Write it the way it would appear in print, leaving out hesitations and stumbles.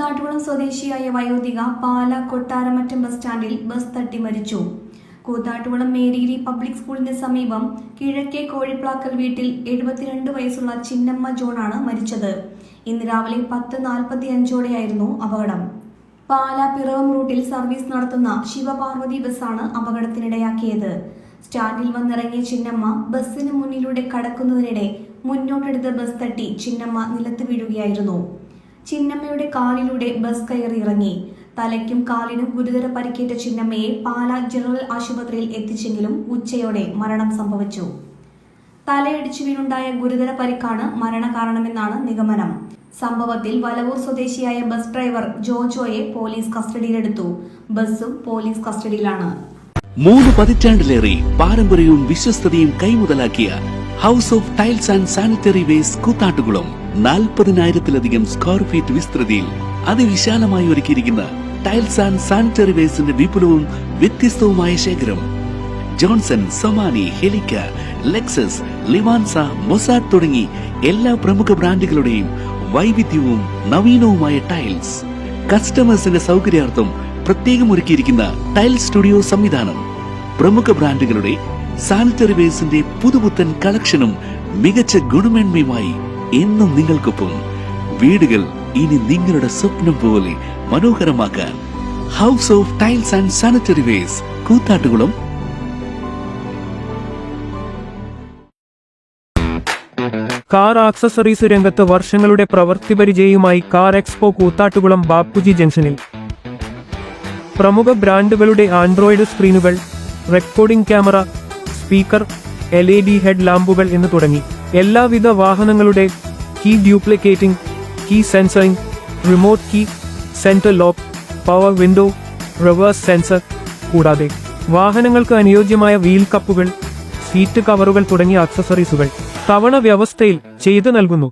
കൂത്താട്ടുകുളം സ്വദേശിയായ വയോധിക പാല കൊട്ടാരമറ്റം ബസ് സ്റ്റാൻഡിൽ ബസ് തട്ടി മരിച്ചു. കൂത്താട്ടുകുളം മേരിഗിരി പബ്ലിക് സ്കൂളിന് സമീപം കിഴക്കേ കോഴിപ്ലാക്കൽ വീട്ടിൽ 72 വയസ്സുള്ള ചിന്നമ്മ ജോണാണ് മരിച്ചത്. ഇന്ന് രാവിലെ 10:45ഓടെയായിരുന്നു അപകടം. പാല പിറവം റൂട്ടിൽ സർവീസ് നടത്തുന്ന ശിവപാർവതി ബസ്സാണ് അപകടത്തിനിടയാക്കിയത്. സ്റ്റാൻഡിൽ വന്നിറങ്ങിയ ചിന്നമ്മ ബസ്സിന് മുന്നിലൂടെ കടക്കുന്നതിനിടെ മുന്നോട്ടെടുത്ത ബസ് തട്ടി ചിന്നമ്മ നിലത്ത് വീഴുകയായിരുന്നു. ചിന്നമ്മയുടെ കാലിലൂടെ ബസ് കയറി ഇറങ്ങി. തലയ്ക്കും കാലിനും ഗുരുതര പരിക്കേറ്റ ചിന്നമ്മയെ പാല ജനറൽ ആശുപത്രിയിൽ എത്തിച്ചെങ്കിലും ഉച്ചയോടെ മരണം സംഭവിച്ചു. തലയിടിച്ചു വീണുണ്ടായ ഗുരുതര പരിക്കാണ് മരണകാരണമെന്നാണ് നിഗമനം. സംഭവത്തിൽ വലവൂർ സ്വദേശിയായ ബസ് ഡ്രൈവർ ജോജോയെ പോലീസ് കസ്റ്റഡിയിലെടുത്തു. ബസ്സും പോലീസ് കസ്റ്റഡിയിലാണ്. 3 പതിറ്റാണ്ടിലേറെ പാരമ്പര്യവും വിശ്വസ്തതയും കൈമുതലാക്കിയ house of tiles and sanitary waste Koothattukulam 40,000-ലധികം സ്ക്വയർ ഫീറ്റ് വിസ്തൃതിയിൽ അതിവിശാലമായി ഒരുക്കിയിരിക്കുന്ന ടൈൽസ് ആൻഡ് സാനിറ്ററി വേസ്റ്റിന്റെ വിപുലവും വ്യത്യസ്തവുമായ ശേഖരം. ജോൺസൺ, സൊമാനി, ഹെലിക്ക, ലെക്സസ്, ലിവാൻസ, മൊസാഡ് തുടങ്ങി എല്ലാ പ്രമുഖ ബ്രാൻഡുകളുടെയും വൈവിധ്യവും നവീനവുമായ ടൈൽസ്. കസ്റ്റമേഴ്സിന്റെ സൗകര്യാർത്ഥം പ്രത്യേകം ഒരുക്കിയിരിക്കുന്ന ടൈൽ സ്റ്റുഡിയോ സംവിധാനം. പ്രമുഖ ബ്രാൻഡുകളുടെ സാനിറ്ററി വേസ്റ്റിന്റെ പുതുപുത്തൻ കളക്ഷനും മികച്ച ഗുണമേന്മയുമായി എന്നും നിങ്ങൾക്കൊപ്പം. വീടുകൾ ഇനി നിങ്ങളുടെ സ്വപ്നം പോലെ മനോഹരമാക്കാൻ house of tiles and sanitary waste Koothattukulam. Car accessories രംഗത്ത് വർഷങ്ങളുടെ പ്രവൃത്തിപരിചയവുമായി കാർ എക്സ്പോ കൂത്താട്ടുകുളം ബാപ്പുജി ജംഗ്ഷനിൽ. പ്രമുഖ ബ്രാൻഡുകളുടെ ആൻഡ്രോയിഡ് സ്ക്രീനുകൾ, recording camera, speaker, LED head ലാമ്പുകൾ എന്ന് തുടങ്ങി എല്ലാവിധ വാഹനങ്ങളുടെ key duplicating, key sensoring, remote key, centre lock, power window, reverse sensor, കൂടാതെ വാഹനങ്ങൾക്ക് അനുയോജ്യമായ വീൽ കപ്പുകൾ, സീറ്റ് കവറുകൾ തുടങ്ങിയ ആക്സസറീസുകൾ തവണ വ്യവസ്ഥയിൽ ചെയ്തു നൽകുന്നു.